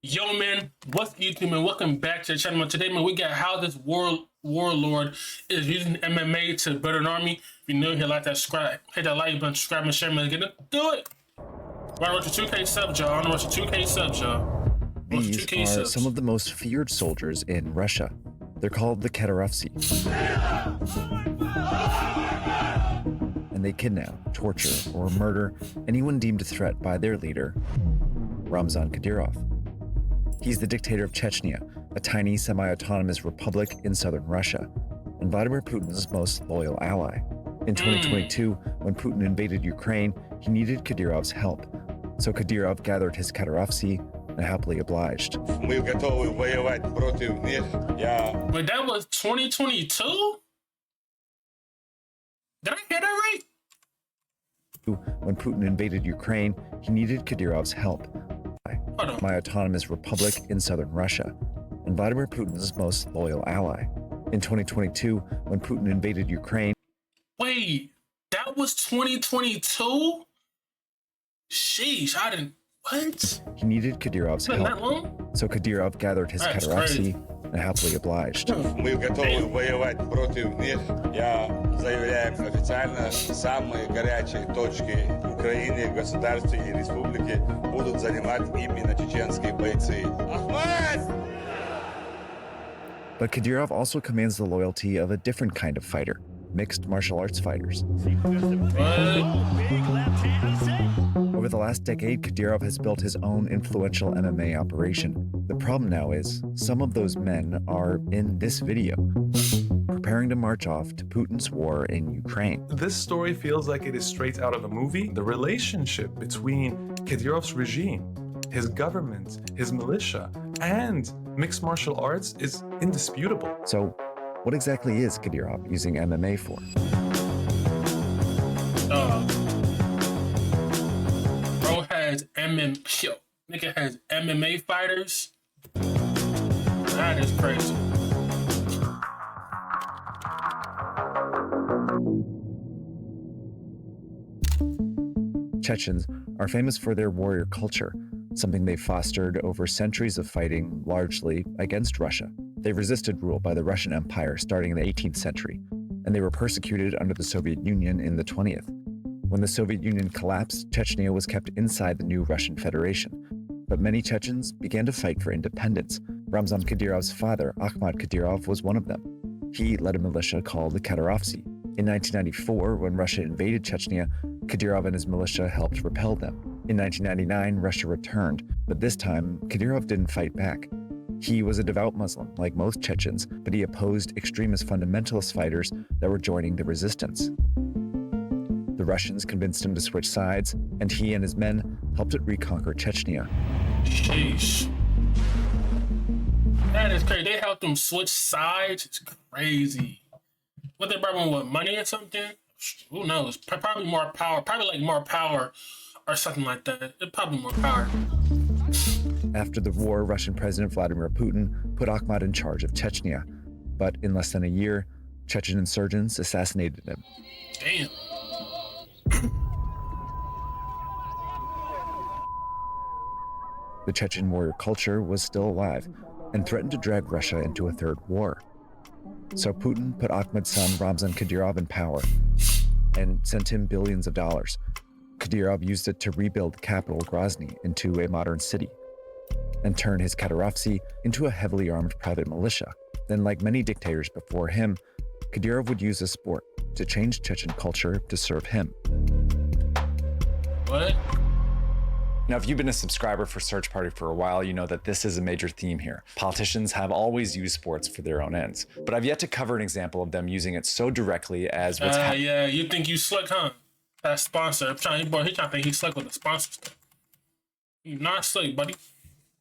Yo, man, what's YouTube, man? Welcome back to the channel. Today, man, we got how this warlord is using MMA to build an army. If you're new here, like that, subscribe, hit that like button, subscribe, and share, man. Get it, do it. Right, what's your 2K subs, y'all? I don't know what's your 2K subs, y'all. These are some of the most feared soldiers in Russia. They're called the Kedorovtsi. And they kidnap, torture, or murder anyone deemed a threat by their leader, Ramzan Kadyrov. He's the dictator of Chechnya, a tiny semi-autonomous republic in southern Russia, and Vladimir Putin's most loyal ally. In 2022, when Putin invaded Ukraine, he needed Kadyrov's help. So Kadyrov gathered his Kedorovtsi and happily obliged. Wait, that was 2022? Did I hear that right? When Putin invaded Ukraine, he needed Kadyrov's help. My autonomous republic in southern Russia, and Vladimir Putin's most loyal ally. In 2022, when Putin invaded Ukraine. Wait, that was 2022? Sheesh, I didn't. What? He needed Kadyrov's help. That long? So Kadyrov gathered his Kedorovtsi and happily obliged. Мы готовы воевать против них. Я заявляю официально, самые горячие точки Украины, государства и республики будут занимать именно чеченские бойцы. But Kadyrov also commands the loyalty of a different kind of fighter, mixed martial arts fighters. Over the last decade, Kadyrov has built his own influential MMA operation. The problem now is, some of those men are in this video, preparing to march off to Putin's war in Ukraine. This story feels like it is straight out of a movie. The relationship between Kadyrov's regime, his government, his militia, and mixed martial arts is indisputable. So, what exactly is Kadyrov using MMA for? Bro has nigga has MMA fighters. That is crazy. Chechens are famous for their warrior culture, something they fostered over centuries of fighting largely against Russia. They resisted rule by the Russian Empire starting in the 18th century, and they were persecuted under the Soviet Union in the 20th. When the Soviet Union collapsed, Chechnya was kept inside the new Russian Federation. But many Chechens began to fight for independence. Ramzan Kadyrov's father, Akhmat Kadyrov, was one of them. He led a militia called the Kedorovtsi. In 1994, when Russia invaded Chechnya, Kadyrov and his militia helped repel them. In 1999, Russia returned, but this time, Kadyrov didn't fight back. He was a devout Muslim, like most Chechens, but he opposed extremist fundamentalist fighters that were joining the resistance. The Russians convinced him to switch sides, and he and his men helped it reconquer Chechnya. Sheesh. That is crazy. They helped him switch sides. It's crazy. What they brought him with, money or something? Who knows? Probably more power. Probably like more power or something like that. Probably more power. After the war, Russian President Vladimir Putin put Akhmat in charge of Chechnya. But in less than a year, Chechen insurgents assassinated him. Damn. The Chechen warrior culture was still alive and threatened to drag Russia into a third war. So Putin put Akhmat's son Ramzan Kadyrov in power and sent him billions of dollars. Kadyrov used it to rebuild the capital Grozny into a modern city and turn his Kedorovtsi into a heavily armed private militia. Then, like many dictators before him, Kadyrov would use a sport to change Chechen culture to serve him. What? Now, if you've been a subscriber for Search Party for a while, you know that this is a major theme here. Politicians have always used sports for their own ends, but I've yet to cover an example of them using it so directly as what's happening. Yeah, you think you slick, huh? That sponsor. He trying to think he's slick with the sponsor stuff. You're not slick, buddy.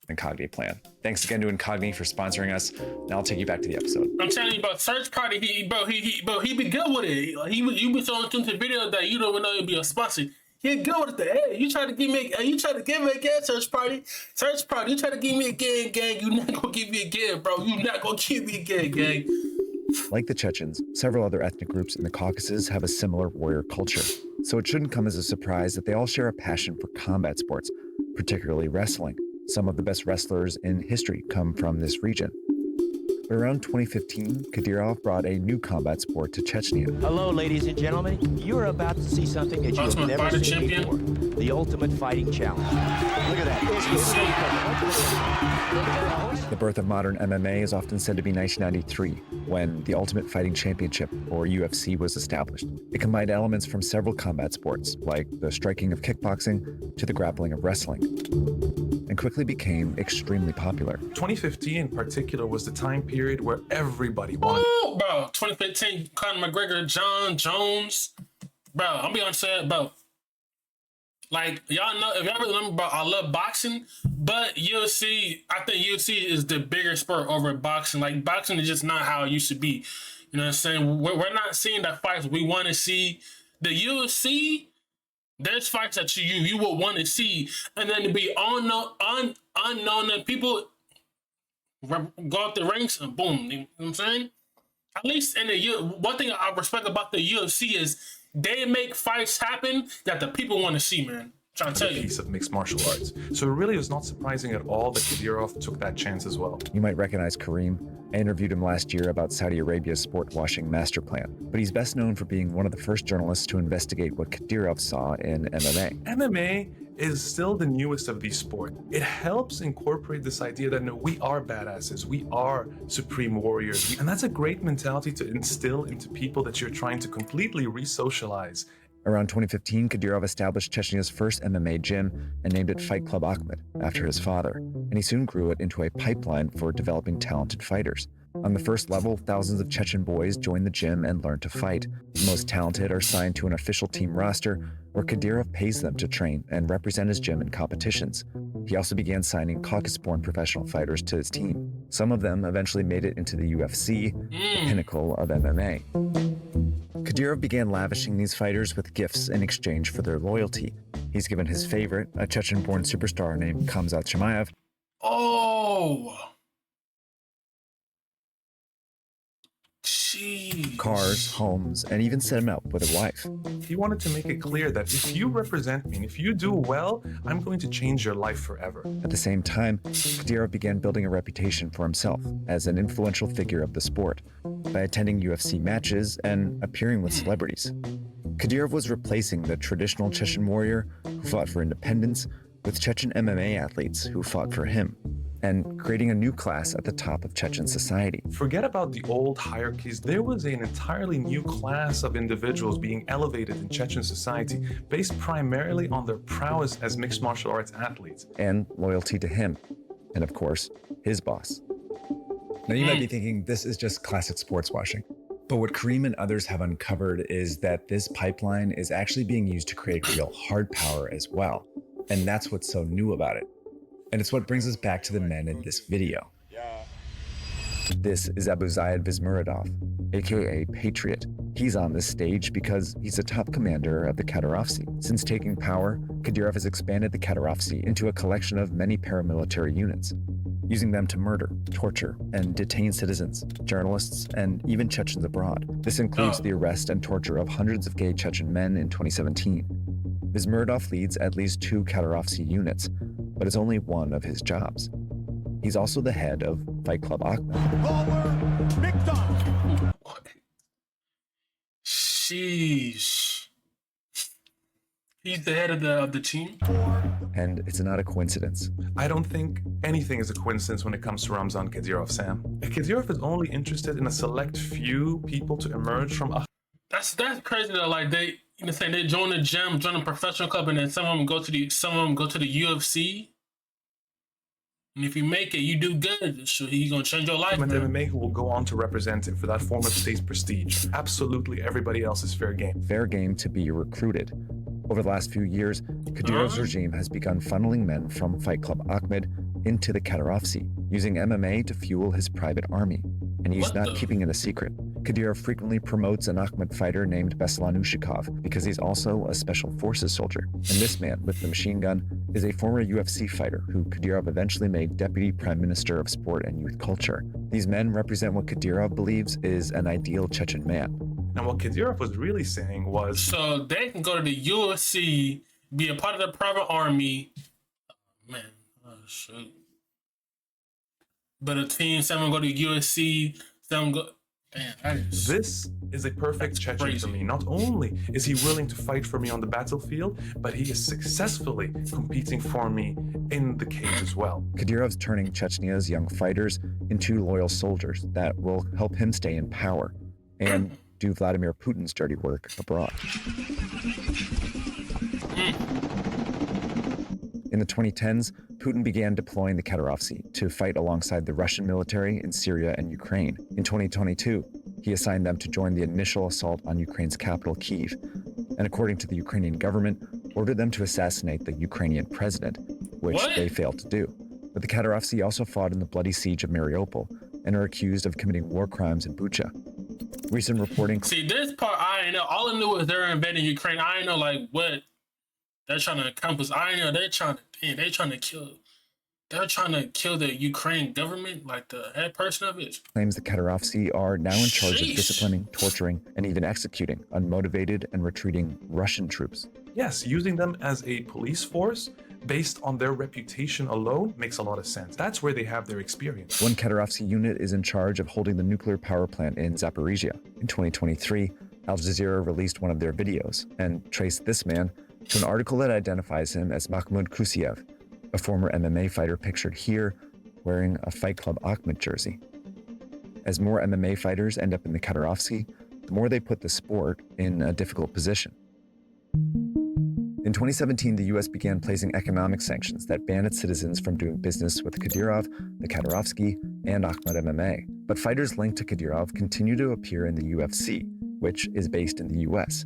Incogni plan. Thanks again to Incogni for sponsoring us. Now I'll take you back to the episode. I'm telling you about Search Party. He be good with it. You be showing through the video that you don't even know it'd be a sponsor. He good with the hey. You try to give me a gang, Search Party. Search Party. You try to give me a gang. You not gonna give me a gang, bro. You not gonna give me a gang. Like the Chechens, several other ethnic groups in the Caucasus have a similar warrior culture. So it shouldn't come as a surprise that they all share a passion for combat sports, particularly wrestling. Some of the best wrestlers in history come from this region. But around 2015, Kadyrov brought a new combat sport to Chechnya. Hello, ladies and gentlemen. You're about to see something that you have Ultimate never Fighter seen champion. before. The Ultimate Fighting Challenge. Look at that. The birth of modern MMA is often said to be 1993, when the Ultimate Fighting Championship, or UFC, was established. It combined elements from several combat sports, like the striking of kickboxing to the grappling of wrestling, and quickly became extremely popular. 2015 in particular was the time period where everybody wanted. Ooh, bro, 2015, Conor McGregor, John Jones. Bro, I'm be honest, bro. Like, y'all know, if y'all really remember, bro, I love boxing, but UFC, I think UFC is the bigger sport over boxing. Like, boxing is just not how it used to be. You know what I'm saying? We're not seeing the fights we want to see. The UFC, there's fights that you will want to see, and then to be unknown, and people go up the ranks and boom. You know what I'm saying? At least in the one thing I respect about the UFC is they make fights happen that the people want to see, man. I'm trying to tell you. Piece of mixed martial arts. So it really was not surprising at all that Kadyrov took that chance as well. You might recognize Kareem. I interviewed him last year about Saudi Arabia's sport washing master plan, but he's best known for being one of the first journalists to investigate what Kadyrov saw in MMA. MMA is still the newest of these sports. It helps incorporate this idea that no, we are badasses, we are supreme warriors, and that's a great mentality to instill into people that you're trying to completely re-socialize. Around 2015, Kadyrov established Chechnya's first MMA gym and named it Fight Club Akhmed, after his father, and he soon grew it into a pipeline for developing talented fighters. On the first level, thousands of Chechen boys join the gym and learn to fight. The most talented are signed to an official team roster, where Kadyrov pays them to train and represent his gym in competitions. He also began signing Caucasus-born professional fighters to his team. Some of them eventually made it into the UFC, the pinnacle of MMA. Kadyrov began lavishing these fighters with gifts in exchange for their loyalty. He's given his favorite, a Chechen-born superstar named Khamzat Chimaev. Oh, jeez. Cars, homes, and even set him up with a wife. He wanted to make it clear that if you represent me and if you do well, I'm going to change your life forever. At the same time, Kadyrov began building a reputation for himself as an influential figure of the sport by attending UFC matches and appearing with celebrities. Kadyrov was replacing the traditional Chechen warrior who fought for independence with Chechen MMA athletes who fought for him, and creating a new class at the top of Chechen society. Forget about the old hierarchies. There was an entirely new class of individuals being elevated in Chechen society based primarily on their prowess as mixed martial arts athletes. And loyalty to him, and of course, his boss. Now you might be thinking this is just classic sports washing. But what Kareem and others have uncovered is that this pipeline is actually being used to create real hard power as well. And that's what's so new about it. And it's what brings us back to the men in this video. This is Abu Zayed Vismuradov, aka Patriot. He's on this stage because he's a top commander of the Kadyrovtsi. Since taking power, Kadyrov has expanded the Kadyrovtsi into a collection of many paramilitary units, using them to murder, torture, and detain citizens, journalists, and even Chechens abroad. This includes the arrest and torture of hundreds of gay Chechen men in 2017. Vismuradov leads at least 2 Kadyrovtsi units, but it's only one of his jobs. He's also the head of Fight Club Akhmed. Sheesh. He's the head of the team. And it's not a coincidence. I don't think anything is a coincidence when it comes to Ramzan Kadyrov, Sam. Kadyrov is only interested in a select few people to emerge from a... That's crazy though. Like they join the gym, join a professional club, and then some of them go to the UFC. And if you make it, you do good. So he's gonna change your life, man. MMA who will go on to represent him for that form of state prestige. Absolutely everybody else is fair game. Fair game to be recruited. Over the last few years, Kadyrov's regime has begun funneling men from Fight Club Akhmed into the Kadyrovtsi, using MMA to fuel his private army. And he's not keeping it a secret. Kadyrov frequently promotes an Akhmed fighter named Beslan Ushakov because he's also a special forces soldier. And this man with the machine gun is a former UFC fighter who Kadyrov eventually made Deputy Prime Minister of Sport and Youth Culture. These men represent what Kadyrov believes is an ideal Chechen man. And what Kadyrov was really saying was... So they can go to the UFC, be a part of the private army. Man, shoot. But a team, some go to USC, some go. Damn, that is. This is a perfect Chechen for me. Not only is he willing to fight for me on the battlefield, but he is successfully competing for me in the cage as well. Kadyrov's turning Chechnya's young fighters into loyal soldiers that will help him stay in power and do Vladimir Putin's dirty work abroad. In the 2010s, Putin began deploying the Kadyrovtsi to fight alongside the Russian military in Syria and Ukraine. In 2022, he assigned them to join the initial assault on Ukraine's capital, Kyiv, and according to the Ukrainian government, ordered them to assassinate the Ukrainian president, which they failed to do. But the Kadyrovtsi also fought in the bloody siege of Mariupol and are accused of committing war crimes in Bucha. Recent reporting... See, this part, I ain't know. All I knew was they're invading Ukraine. I ain't know, like, what they're trying to accomplish. I know they're trying to kill the Ukraine government, like the head person of it. Claims the Kadyrovtsi are now in charge of disciplining, torturing, and even executing unmotivated and retreating Russian troops. Yes, using them as a police force based on their reputation alone makes a lot of sense. That's where they have their experience. One Kadyrovtsi unit is in charge of holding the nuclear power plant in Zaporizhia. In 2023, Al Jazeera released one of their videos and traced this man to an article that identifies him as Mahmoud Kusiev, a former MMA fighter pictured here wearing a Fight Club Ahmed jersey. As more MMA fighters end up in the Kadyrovtsi, the more they put the sport in a difficult position. In 2017, the US began placing economic sanctions that ban its citizens from doing business with Kadyrov, the Kadyrovtsi, and Ahmed MMA. But fighters linked to Kadyrov continue to appear in the UFC, which is based in the US.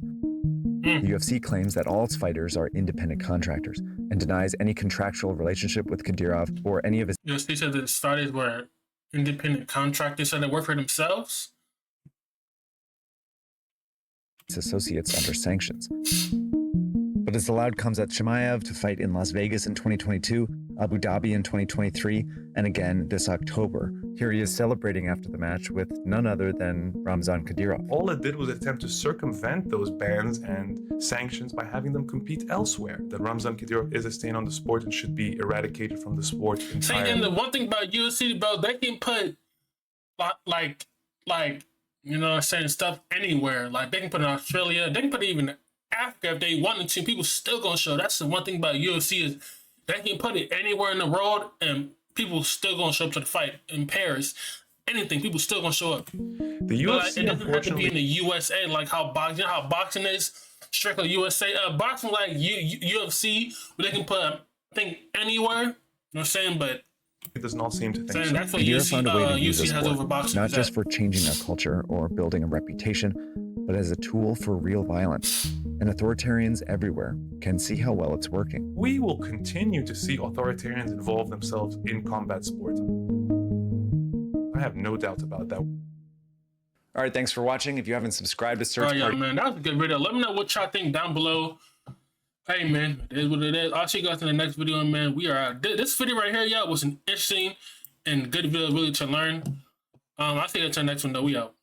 The UFC claims that all its fighters are independent contractors and denies any contractual relationship with Kadyrov or any of his... UFC said that the fighters were independent contractors, so they work for themselves? ...associates under sanctions. But it's allowed Khamzat Chimaev to fight in Las Vegas in 2022, Abu Dhabi in 2023, and again this October. Here he is celebrating after the match with none other than Ramzan Kadyrov. All it did was attempt to circumvent those bans and sanctions by having them compete elsewhere. That Ramzan Kadyrov is a stain on the sport and should be eradicated from the sport entirely. See, and the one thing about UFC, bro, they can put like you know what I'm saying, stuff anywhere. Like they can put it in Australia, they can put it even in Africa if they wanted to. People still gonna show. That's the one thing about UFC is they can put it anywhere in the world and people still gonna show up to the fight. In Paris, anything, people still gonna show up. The UFC, like, it doesn't have to be in the USA like how boxing is strictly USA. Boxing like UFC, where they can put I think anywhere. You know what I'm saying? But it does not seem to think so. That's what Kadyrov found a way to use UFC has over sport, boxing. not just for changing a culture or building a reputation, but as a tool for real violence. And authoritarians everywhere can see how well it's working. We will continue to see authoritarians involve themselves in combat sport. I have no doubt about that. All right, thanks for watching. If you haven't subscribed to Search Party... man, that was a good video. Let me know what y'all think down below. Hey, man, it is what it is. I'll see you guys in the next video, man. We are out. This video right here, y'all, was an interesting and good video really to learn. I'll see you guys in the next one, though. We out.